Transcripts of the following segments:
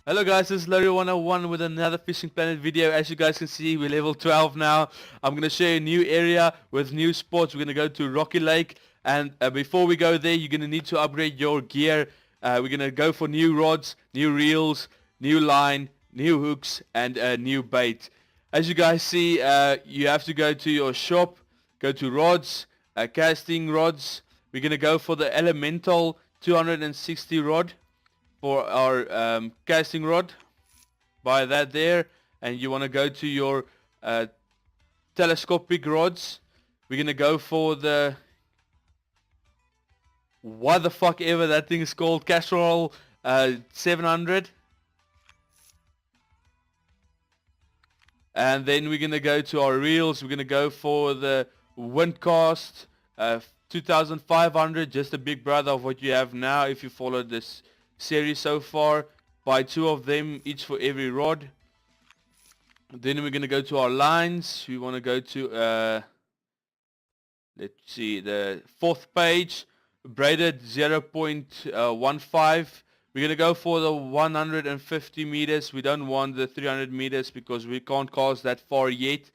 Hello guys, this is Larry101 with another Fishing Planet video. As you guys can see, we're level 12 now. I'm going to show you a new area with new spots. We're going to go to Rocky Lake, and before we go there, you're going to need to upgrade your gear. We're going to go for new rods, new reels, new line, new hooks, and new bait. As you guys see, you have to go to your shop, go to rods, casting rods. We're going to go for the Elemental 260 rod for our casting rod. Buy that there, and you want to go to your telescopic rods. We're gonna go for the what the fuck ever that thing is called, casserole 700, and then we're gonna go to our reels. We're gonna go for the Windcast 2500, just a big brother of what you have now if you follow this series so far. Buy 2 of them, each for every rod. Then we're going to go to our lines. We want to go to, let's see, the 4th page, braided 0.15. We're going to go for the 150 meters. We don't want the 300 meters because we can't cast that far yet.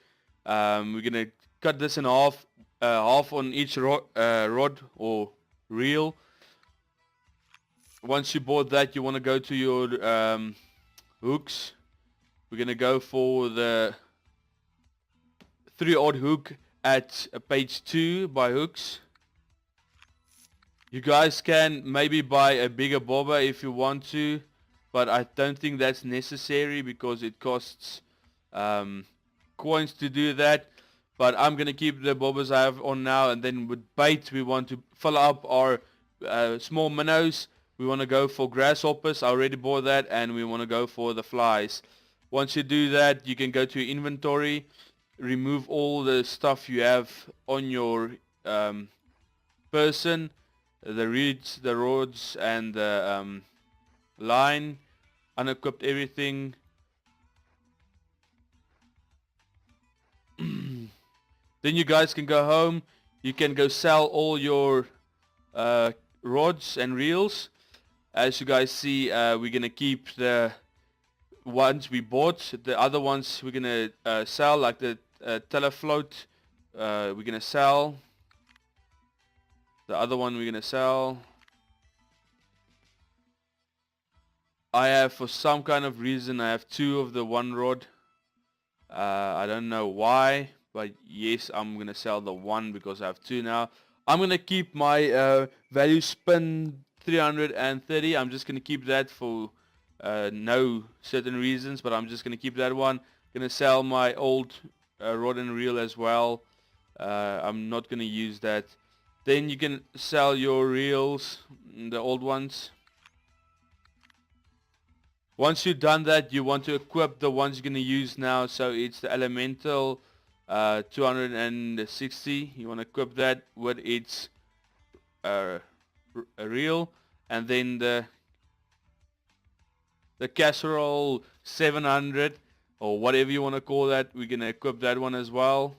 We're going to cut this in half, half on each rod or reel. Once you bought that, you want to go to your hooks. We're going to go for the 3-odd hook at page 2 by hooks. You guys can maybe buy a bigger bobber if you want to, but I don't think that's necessary because it costs coins to do that. But I'm going to keep the bobbers I have on now, and then with bait we want to fill up our small minnows. We want to go for grasshoppers. I already bought that, and we want to go for the flies. Once you do that, you can go to your inventory, remove all the stuff you have on your person, the reeds, the rods, and the line, unequipped everything. Then you guys can go home. You can go sell all your rods and reels. As you guys see, we're going to keep the ones we bought. The other ones we're going to sell, like the telefloat. We're going to sell. The other one we're going to sell. I have, for some kind of reason, I have 2 of the one rod. I don't know why, but yes, I'm going to sell the one because I have 2 now. I'm going to keep my value spin 330. I'm just going to keep that for no certain reasons, but I'm just going to keep that one. Going to sell my old rod and reel as well. I'm not going to use that. Then you can sell your reels, the old ones. Once you've done that, you want to equip the ones you're going to use now. So it's the Elemental 260. You want to equip that with its a reel, and then the casserole 700 or whatever you want to call that, we're going to equip that one as well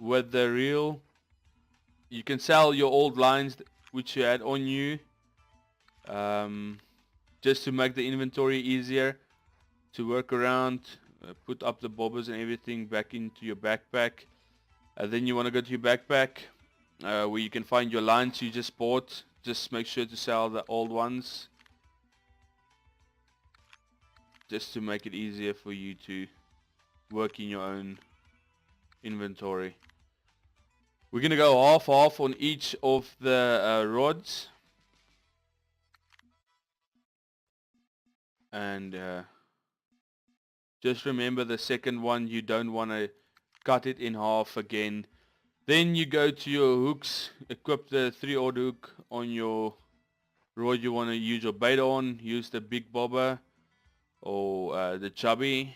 with the reel. You can sell your old lines which you had on you, just to make the inventory easier to work around. Put up the bobbers and everything back into your backpack. Then you want to go to your backpack where you can find your lines you just bought. Just make sure to sell the old ones, just to make it easier for you to work in your own inventory. We're going to go half on each of the rods. And just remember, the second one, you don't want to cut it in half again. Then you go to your hooks, equip the 3-odd hook on your rod you want to use your bait on. Use the big bobber or the chubby.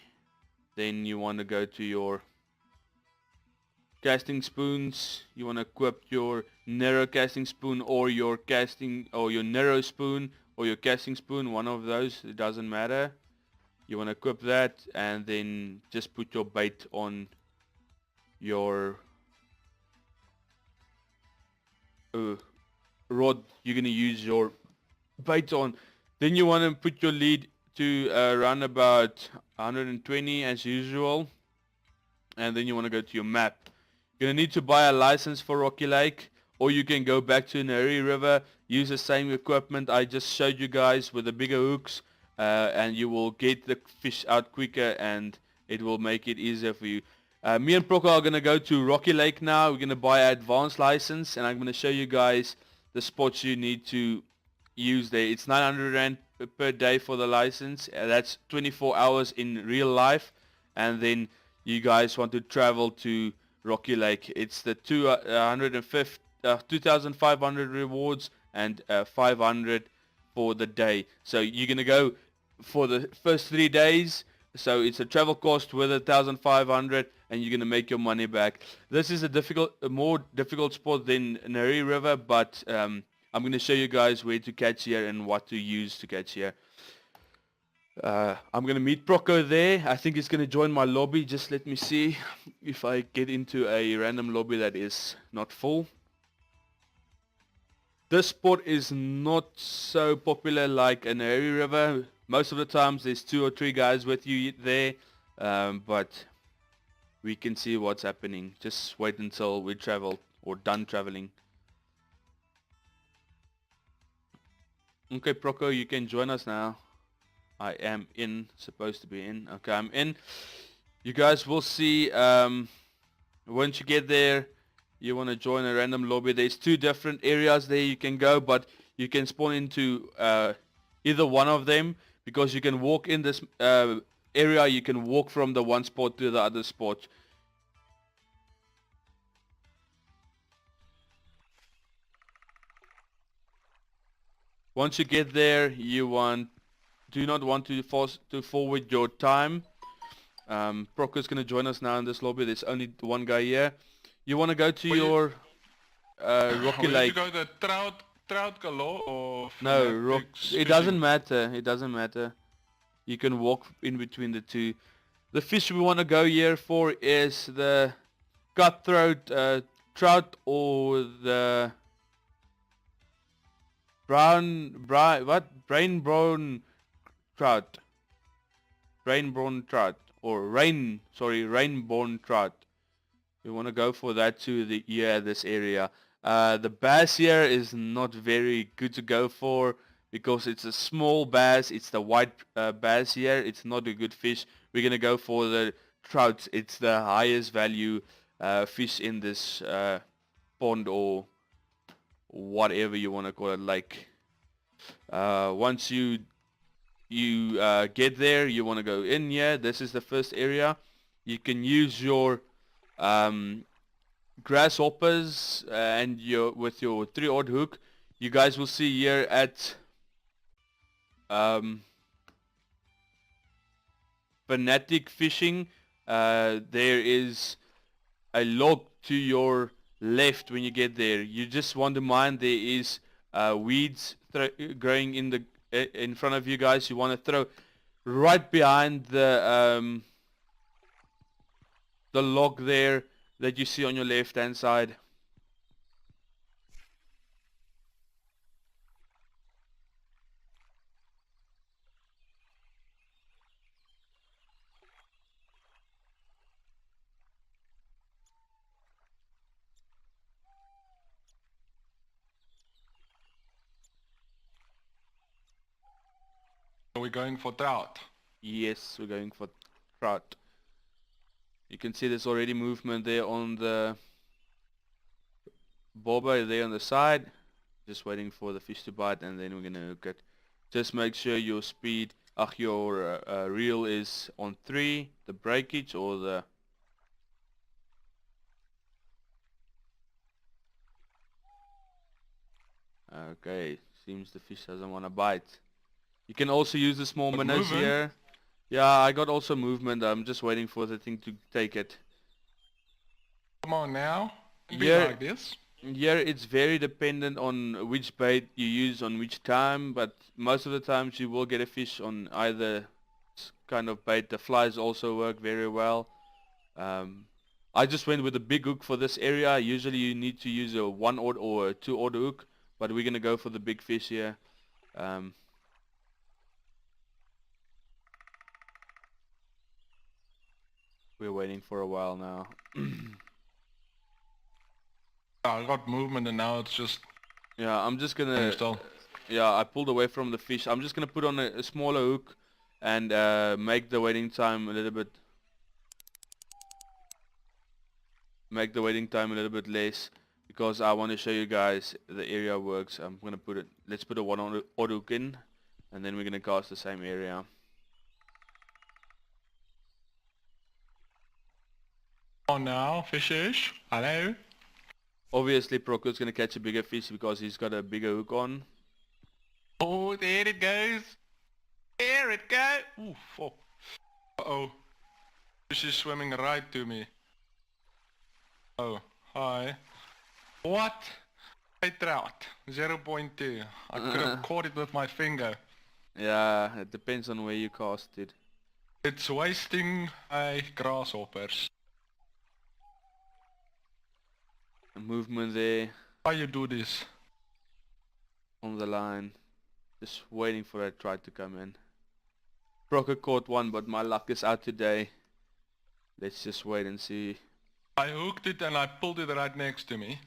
Then you want to go to your casting spoons. You want to equip your narrow casting spoon or your narrow spoon or your casting spoon, one of those, it doesn't matter. You want to equip that, and then just put your bait on your rod you're going to use your bait on. Then you want to put your lead to run about 120 as usual, and then you want to go to your map. You're going to need to buy a license for Rocky Lake, or you can go back to Nari River, use the same equipment I just showed you guys with the bigger hooks, and you will get the fish out quicker and it will make it easier for you. Me and Proco are going to go to Rocky Lake now. We're going to buy an advanced license, and I'm going to show you guys the spots you need to use there. It's 900 Rand per day for the license. That's 24 hours in real life. And then you guys want to travel to Rocky Lake. It's the 2,500 rewards and 500 for the day. So you're going to go for the first 3 days. So it's a travel cost with 1,500, and you're going to make your money back. This is a more difficult spot than Nari River, but I'm going to show you guys where to catch here and what to use to catch here. I'm going to meet Proco there. I think he's going to join my lobby. Just let me see if I get into a random lobby that is not full. This spot is not so popular like a Nari River. Most of the times there's 2 or 3 guys with you there, but we can see what's happening. Just wait until we travel or done traveling. Okay, Proco, you can join us now. I am supposed to be in. Okay, I'm in. You guys will see, once you get there, you want to join a random lobby. There's 2 different areas there you can go, but you can spawn into either one of them, because you can walk in this area, you can walk from the one spot to the other spot. Once you get there, you do not want to forward your time. Proco's going to join us now in this lobby. There's only 1 guy here. You want to go to your Rocky Lake. You go to Trout Galore or... No, it doesn't matter. It doesn't matter. You can walk in between the 2. The fish we want to go here for is the Cutthroat Trout, or the Brain-born Trout. Rain-born Trout, or rain-born Trout. We want to go for that to this area. The bass here is not very good to go for, because it's a small bass. It's the white bass here. It's not a good fish. We're going to go for the trout. It's the highest value fish in this pond, or whatever you want to call it, lake. Once you get there, you want to go in here. This is the first area. You can use your grasshoppers and with your 3-odd hook. You guys will see here at Fanatic Fishing, there is a log to your left. When you get there, you just want to mind there is weeds growing in front of you guys. You want to throw right behind the log there that you see on your left hand side. Are we going for trout? Yes, we're going for trout. You can see there's already movement there on the bobber there on the side. Just waiting for the fish to bite, and then we're gonna hook it. Just make sure your speed, your reel is on 3, the breakage, or the... Okay, seems the fish doesn't want to bite. You can also use the small minnows here. Yeah, I got also movement. I'm just waiting for the thing to take it. Come on now. Be like this. Here it's very dependent on which bait you use on which time, but most of the times you will get a fish on either kind of bait. The flies also work very well. I just went with a big hook for this area. Usually you need to use a 1-odd or a 2-odd hook, but we're gonna go for the big fish here. We're waiting for a while now. I got movement and now it's just Yeah, I'm just gonna... still. Yeah, I pulled away from the fish. I'm just gonna put on a smaller hook and make the waiting time a little bit... Make the waiting time a little bit less because I want to show you guys the area works. I'm gonna put it... Let's put a one auto hook in and then we're gonna cast the same area. On now, fishish. Hello. Obviously Proco's gonna catch a bigger fish because he's got a bigger hook on. Oh, there it goes. There it goes. Ooh, fuck. Uh-oh. Fish is swimming right to me. Oh, hi. What? Hey, Trout. 0.2. I could have caught it with my finger. Yeah, it depends on where you cast it. It's wasting my grasshoppers. A movement there How you do this? on the line. Just waiting for that try to come in. Proco caught one, but my luck is out today. Let's just wait and see. I hooked it and I pulled it right next to me.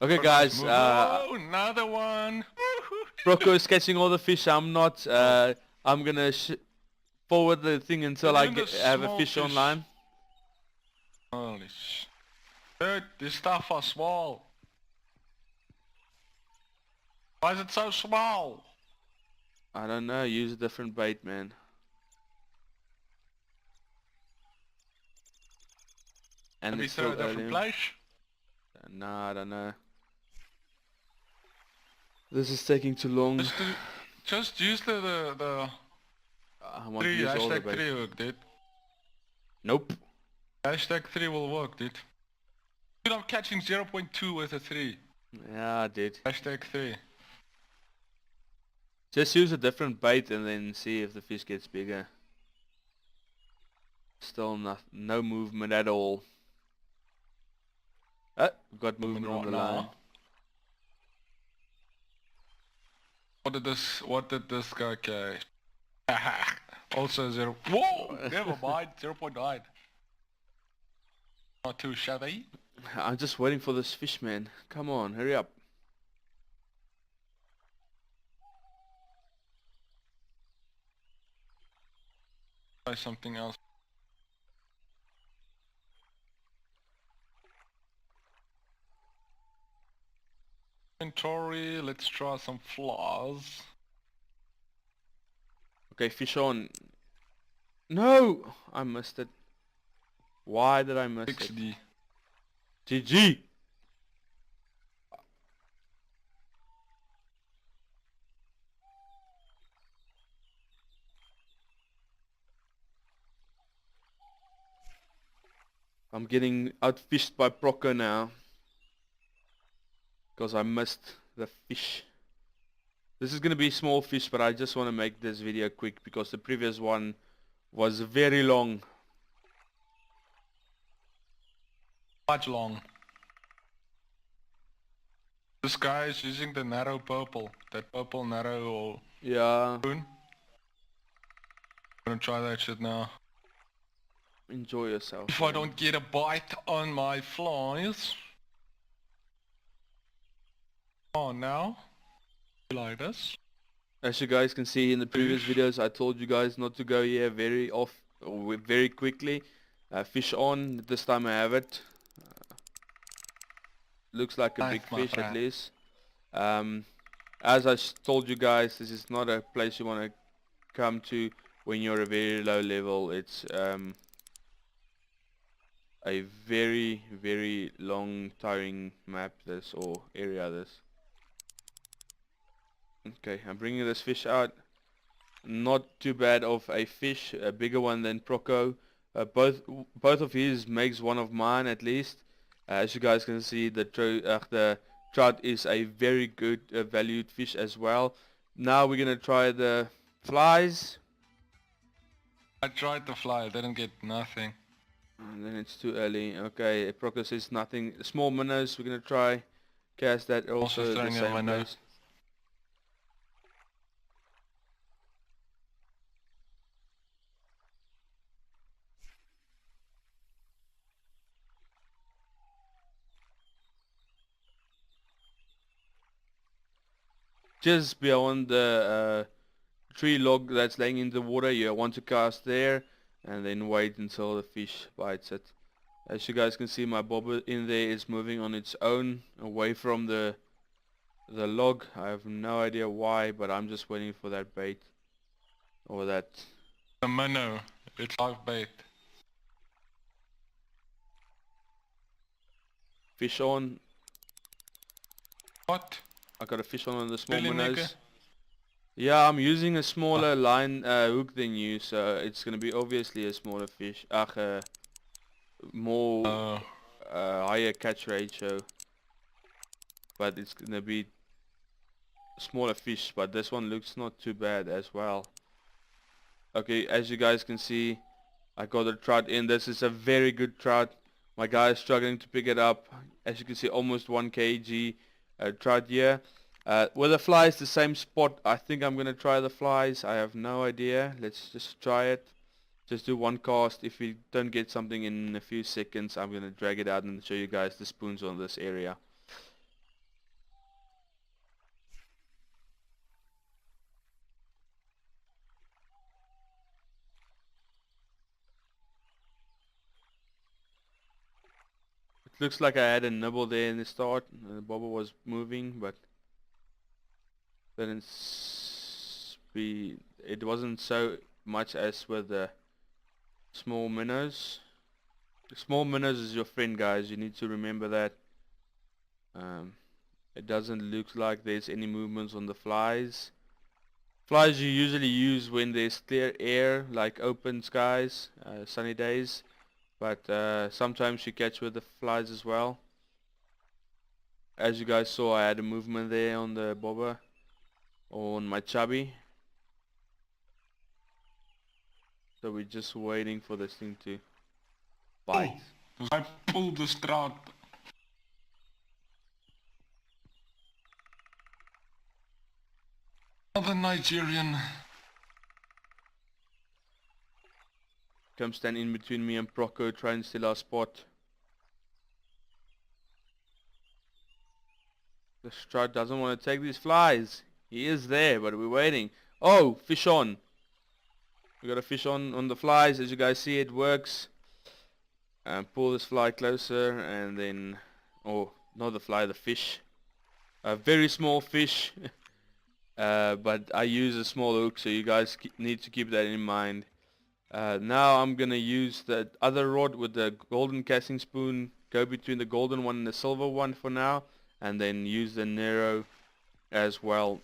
Okay guys, Oh, another one. Proco is catching all the fish. I'm not. I'm gonna forward the thing until I have a fish online. Holy sh... Dude, this stuff are small. Why is it so small? I don't know. Use a different bait, man. And Maybe it's throw still a different early. place? No, I don't know. This is taking too long. Just use the I want to 3, use all the hashtag bait. 3 hook, dude. Nope. Hashtag 3 will work, dude. Dude, I'm catching 0.2 with a 3. Yeah, I did. Hashtag 3. Just use a different bait and then see if the fish gets bigger. Still no movement at all. Ah, we've got movement on the line. What did this guy catch? Also 0. Whoa! Never mind. 0.9. Not too shabby. I'm just waiting for this fish, man. Come on, hurry up. Try something else. Inventory. Let's try some flaws. Okay, fish on. No! I missed it. Why did I miss it? 6D. GG! I'm getting outfished by Proco now. Because I missed the fish. This is gonna be small fish, but I just want to make this video quick because the previous one was very long. Much long. This guy is using the narrow purple. That purple narrow or Yeah, spoon. I'm gonna try that shit now. enjoy yourself. If I don't get a bite on my flies. Oh, now. Like this. As you guys can see in the previous videos, I told you guys not to go here very quickly. Fish on. This time I have it. Looks like a big fish at least. As I told you guys, this is not a place you want to come to when you're a very low level. It's a very long tiring map this, or area this. Okay, I'm bringing this fish out. Not too bad of a fish, a bigger one than Proco. Both of his makes one of mine at least. As you guys can see, the trout is a very good valued fish as well. Now we're gonna try the flies. I tried the fly, didn't get nothing. And then it's too early. Okay, Proco says nothing. Small minnows we're gonna try. cast that also at the throwing in same my nose. place. Just beyond the tree log that's laying in the water, you want to cast there and then wait until the fish bites it. As you guys can see, my bobber in there is moving on its own away from the log. I have no idea why, but I'm just waiting for that bait or that The minnow. It's live bait. fish on. What? I got a fish on the small Really, minnows. nigga? Yeah, I'm using a smaller line hook than you, so it's gonna be obviously a smaller fish. More higher catch ratio, but it's gonna be smaller fish. But this one looks not too bad as well. Okay, as you guys can see, I got a trout in. This is a very good trout. My guy is struggling to pick it up. As you can see, almost 1 kg trout here. With the flies, the same spot. I think I'm gonna try the flies. I have no idea. Let's just try it. Just do one cast. If we don't get something in a few seconds, I'm gonna drag it out and show you guys the spoons on this area. It looks like I had a nibble there in the start. The bobber was moving, but didn't be. It wasn't so much as with the small minnows. The small minnows is your friend, guys. You need to remember that. It doesn't look like there's any movements on the flies. Flies you usually use when there's clear air, like open skies, sunny days. But sometimes you catch with the flies as well. As you guys saw, I had a movement there on the bobber, on my chubby. So we're just waiting for this thing to bite. Oh, I pulled the trout. Another Nigerian. Come stand in between me and Proco, try and steal our spot. The trout doesn't want to take these flies. He is there, but we're waiting. Oh, fish on. We got a fish on the flies. As you guys see, it works. Pull this fly closer and then, oh, not the fly, the fish. A very small fish. But I use a small hook, so you guys need to keep that in mind. Now I'm gonna use the other rod with the golden casting spoon. Go between the golden one and the silver one for now, and then use the Nero as well.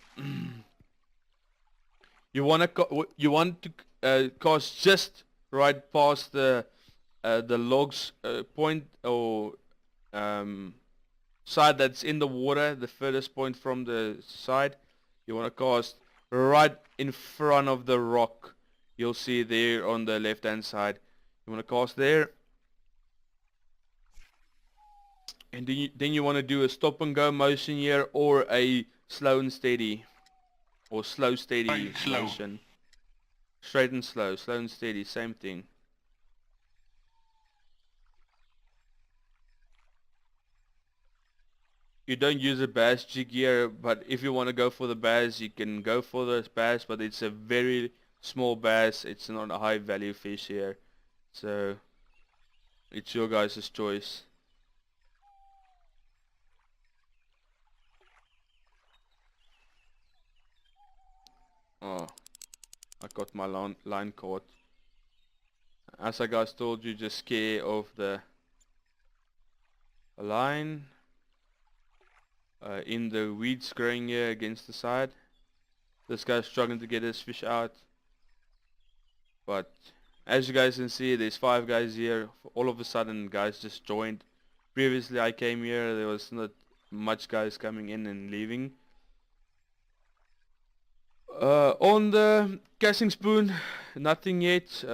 You want to cast just right past the logs point or side that's in the water, the furthest point from the side. You want to cast right in front of the rock. You'll see there on the left hand side. You want to cast there. And then you want to do a stop and go motion here, or a slow and steady. Or slow steady motion. Straight and slow. Slow and steady. Same thing. You don't use a bass jig here, but if you want to go for the bass, you can go for the bass, but it's a very small bass. It's not a high value fish here, so it's your guys' choice. Oh, I got my line caught. As I guys told you, just scare off the line. In the weeds growing here against the side. This guy's struggling to get his fish out, but as you guys can see, there's 5 guys here. All of a sudden guys just joined. Previously I came here, there was not much guys coming in and leaving. On the casting spoon, nothing yet.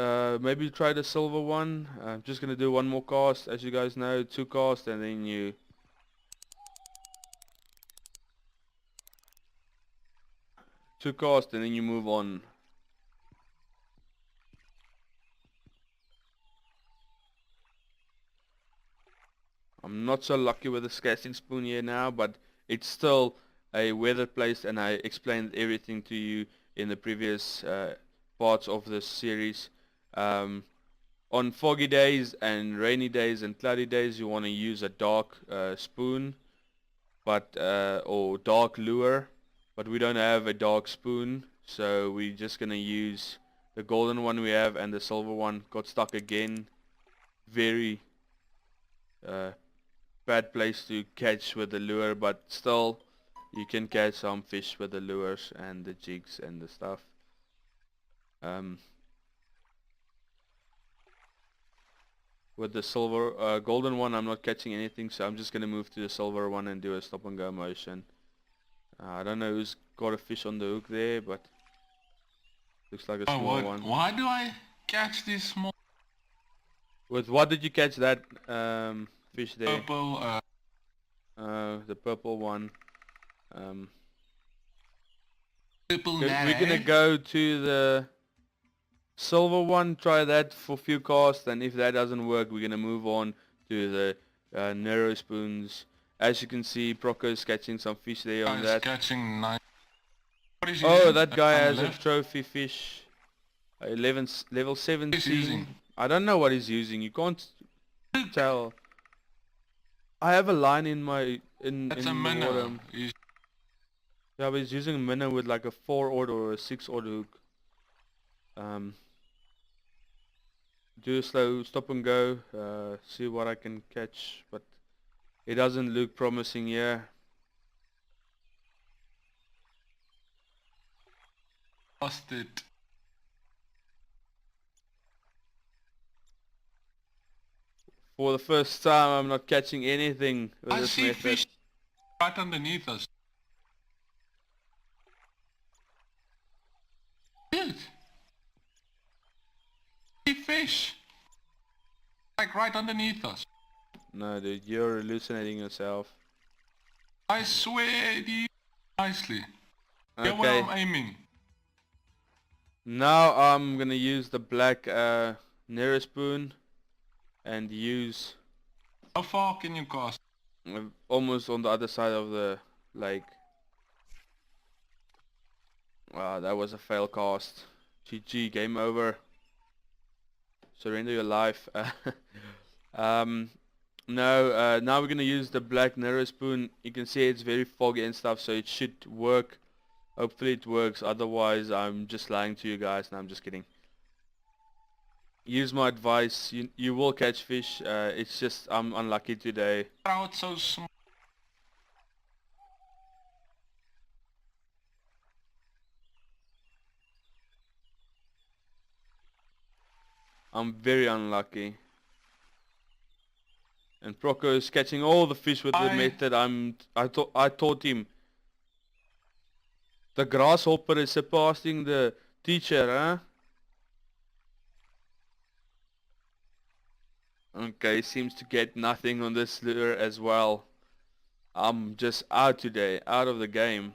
Maybe try the silver one. I'm just gonna do one more cast. As you guys know, 2 casts, and then you 2 casts and then you move on. I'm not so lucky with this casting spoon here now, but it's still a weathered place, and I explained everything to you in the previous parts of this series. On foggy days and rainy days and cloudy days, you want to use a dark spoon, but or dark lure, but we don't have a dark spoon, so we're just gonna use the golden one we have, and the silver one got stuck again. Very bad place to catch with the lure, but still you can catch some fish with the lures and the jigs and the stuff. With the silver golden one I'm not catching anything, so I'm just gonna move to the silver one and do a stop and go motion. I don't know who's got a fish on the hook there, but looks like a small one. Why do I catch this small? With what did you catch that fish there? Purple. The purple one. Purple We're gonna go to the silver one, try that for a few casts, and if that doesn't work, we're gonna move on to the narrow spoons. As you can see, Proco is catching some fish there on that. Catching 9. What is he Oh, using? that guy has a left? trophy fish. Level 17. What is he using? I don't know what he's using. You can't tell. I have a line in my That's in a the minnow. water. Yeah, but he's using a minnow with like a 4-odd or a 6-odd hook. Do a slow stop and go. See what I can catch, but it doesn't look promising here. Lost it. For the first time, I'm not catching anything with I this see method. fish right underneath us. Dude! See fish! Like right underneath us. No, dude, you're hallucinating yourself. I swear to you. Nicely. Get where Okay. I'm aiming. Now I'm gonna use the black Nero spoon and use How far can you cast? almost on the other side of the lake. Wow, that was a fail cast. GG, game over. Surrender your life. Now we're gonna use the black Nero spoon. You can see it's very foggy and stuff, so it should work. Hopefully it works, otherwise I'm just lying to you guys. No, I'm just kidding. Use my advice, you will catch fish. It's just I'm unlucky today. Trout so small. I'm very unlucky. And Proco is catching all the fish with the method I taught him. The grasshopper is surpassing the teacher, huh? Okay, seems to get nothing on this lure as well. I'm just out today, out of the game.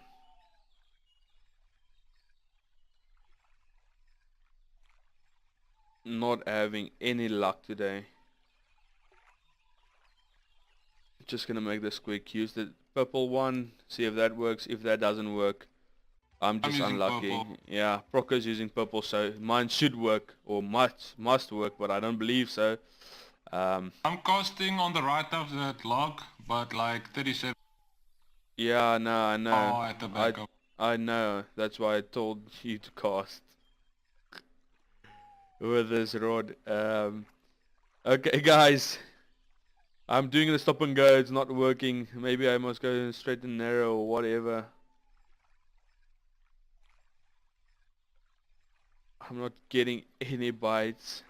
Not having any luck today. Just gonna make this quick. Use the purple one, see if that works. If that doesn't work, I'm just unlucky. Purple. Yeah, Proco's using purple, so mine should work, or must work, but I don't believe so. I'm casting on the right of that log, but like 37. Yeah, no, I know. Oh, at the back of. I know. That's why I told you to cast with this rod. Okay, guys. I'm doing the stop and go. It's not working. Maybe I must go straight and narrow or whatever. I'm not getting any bites.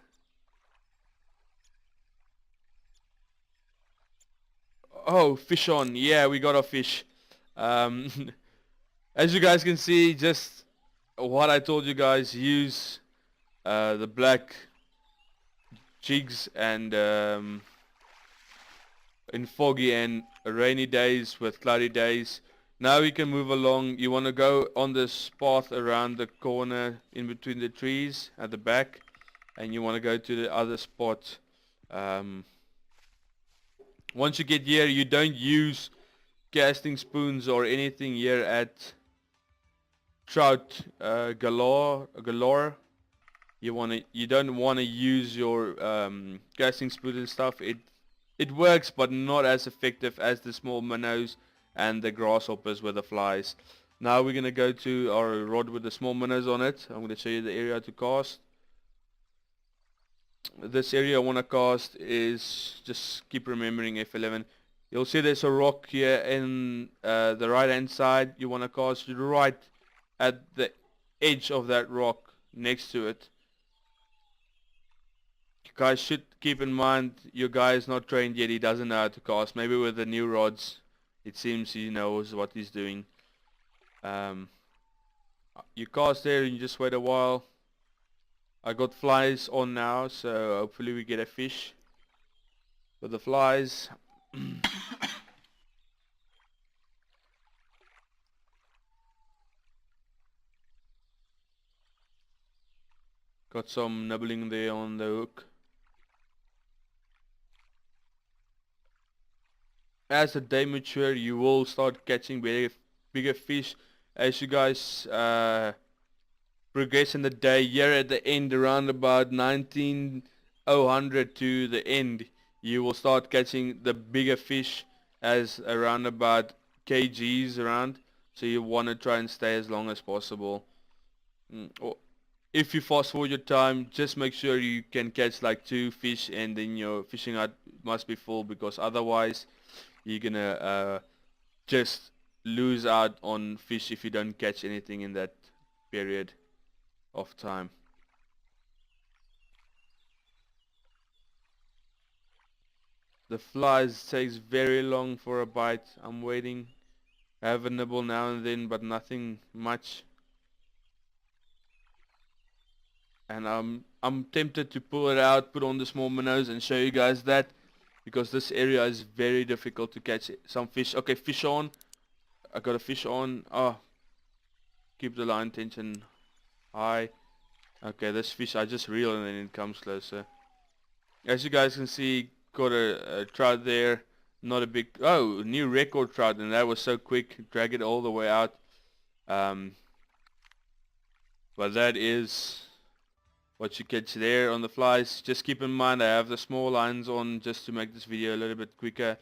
Oh, fish on. Yeah, we got a fish. As you guys can see, just what I told you guys, use the black jigs, and in foggy and rainy days with cloudy days, Now we can move along. You want to go on this path around the corner in between the trees at the back, and you want to go to the other spot. Once you get here, you don't use casting spoons or anything here at Trout galore. You don't wanna use your casting spoon and stuff. It works, but not as effective as the small minnows and the grasshoppers with the flies. Now we're gonna go to our rod with the small minnows on it. I'm gonna show you the area to cast. This area I wanna cast is, just keep remembering F11. You'll see there's a rock here in the right hand side. You wanna cast right at the edge of that rock next to it. You guys should keep in mind your guy is not trained yet. He doesn't know how to cast. Maybe with the new rods it seems he knows what he's doing. You cast there and you just wait a while. I got flies on now, so hopefully we get a fish with the flies. Got some nibbling there on the hook. As the day mature, you will start catching bigger fish. As you guys progress in the day, here at the end, around about 1900 to the end, you will start catching the bigger fish as around about kgs around. So you want to try and stay as long as possible. If you fast forward your time, just make sure you can catch like 2 fish, and then your fishing hut must be full, because otherwise you're gonna just lose out on fish if you don't catch anything in that period of time. The flies takes very long for a bite. I'm waiting. I have a nibble now and then, but nothing much. And I'm tempted to pull it out, put on the small minnows and show you guys that, because this area is very difficult to catch some fish. Okay, fish on. I got a fish on. Oh, keep the line tension high. Okay, this fish, I just reel and then it comes closer. As you guys can see, got a trout there. Not a big, oh, new record trout, and that was so quick. Drag it all the way out. But that is what you catch there on the flies. Just keep in mind I have the small lines on just to make this video a little bit quicker,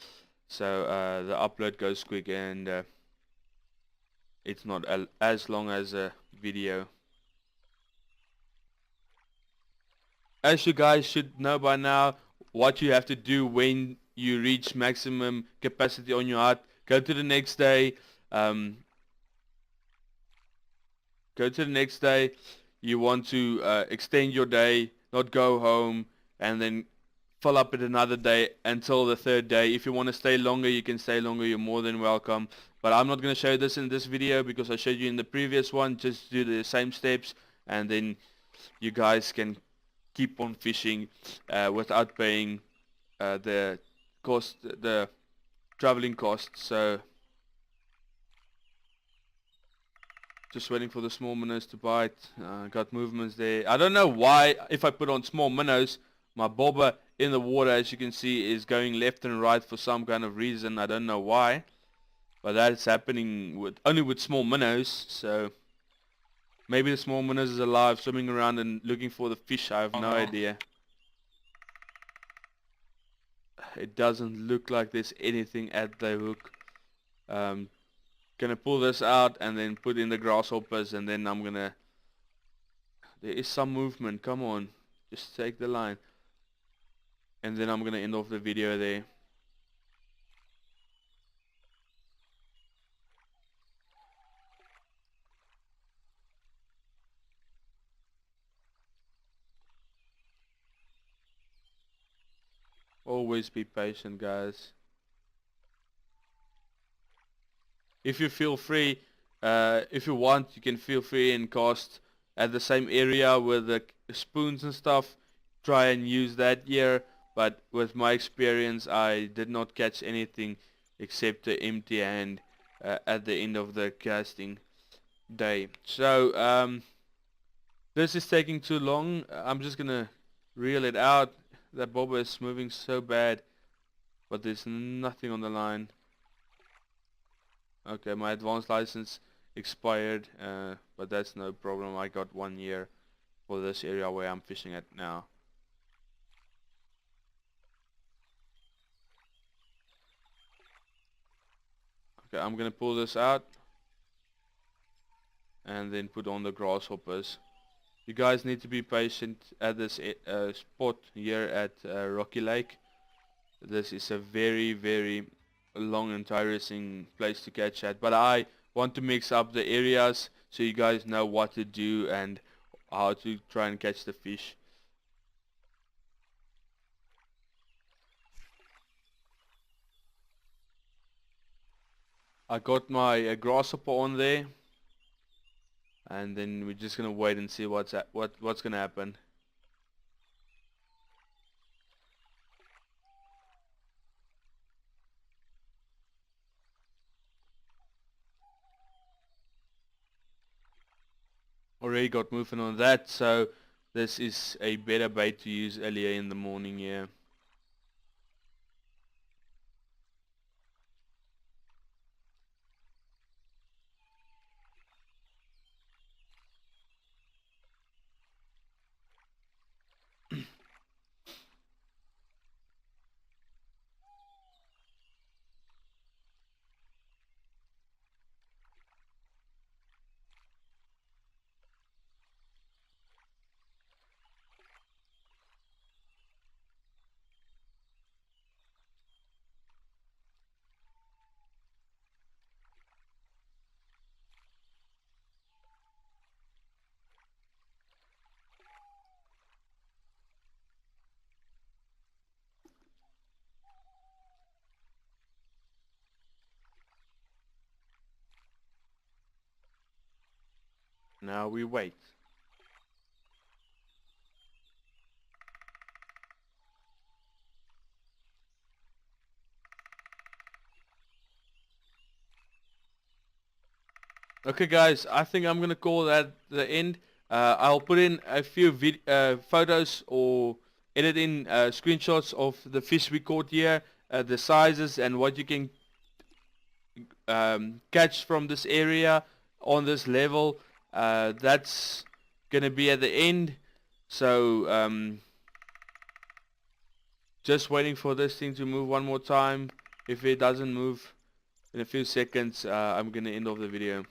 so the upload goes quick, and it's not as long as a video. As you guys should know by now, what you have to do when you reach maximum capacity on your hut, go to the next day. You want to extend your day, not go home and then fill up it another day until the 3rd day. If you want to stay longer, you can stay longer. You're more than welcome. But I'm not going to show this in this video because I showed you in the previous one. Just do the same steps, and then you guys can keep on fishing without paying the traveling costs. So just waiting for the small minnows to bite. Got movements there. I don't know why, if I put on small minnows, my bobber in the water, as you can see, is going left and right for some kind of reason. I don't know why, but that's happening only with small minnows. So maybe the small minnows is alive, swimming around and looking for the fish. I have no idea. It doesn't look like there's anything at the hook. Gonna pull this out and then put in the grasshoppers, and then I'm gonna, there is some movement, come on, just take the line, and then I'm gonna end off the video there. Always be patient, guys. If you feel free, if you want, you can feel free and cast at the same area with the spoons and stuff. Try and use that here, but with my experience I did not catch anything except the empty hand at the end of the casting day. So this is taking too long. I'm just gonna reel it out. That bobber is moving so bad, but there's nothing on the line. Okay, my advanced license expired, but that's no problem. I got 1 year for this area where I'm fishing at now. Okay, I'm gonna pull this out and then put on the grasshoppers. You guys need to be patient at this spot here at Rocky Lake. This is a very long and tiring place to catch at, but I want to mix up the areas so you guys know what to do and how to try and catch the fish. I got my grasshopper on there, and then we're just gonna wait and see what's gonna happen. Already got moving on that, so this is a better bait to use earlier in the morning here. Now we wait. Okay guys, I think I'm gonna call that the end. I'll put in a few photos or edit in screenshots of the fish we caught here, the sizes and what you can catch from this area on this level. That's gonna be at the end. So just waiting for this thing to move one more time. If it doesn't move in a few seconds, I'm gonna end off the video.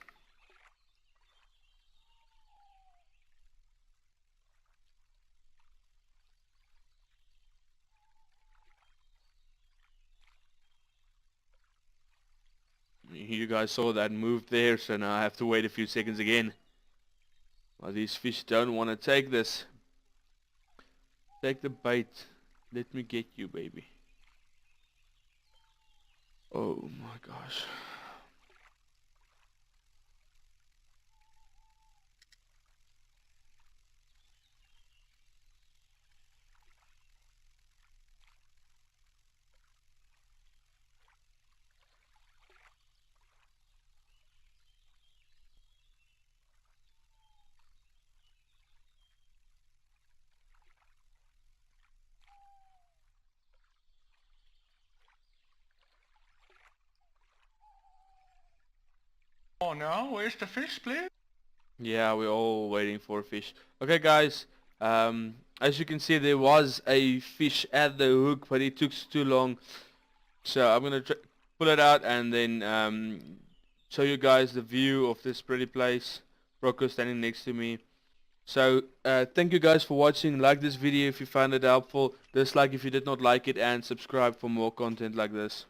You guys saw that move there, so now I have to wait a few seconds again. Well, these fish don't want to take this. Take the bait. Let me get you, baby. Oh my gosh. Oh no, where's the fish, please? Yeah, we're all waiting for a fish. Okay, guys. As you can see, there was a fish at the hook, but it took too long. So I'm gonna pull it out and then show you guys the view of this pretty place. Rocco standing next to me. So thank you guys for watching. Like this video if you found it helpful. Dislike if you did not like it, and subscribe for more content like this.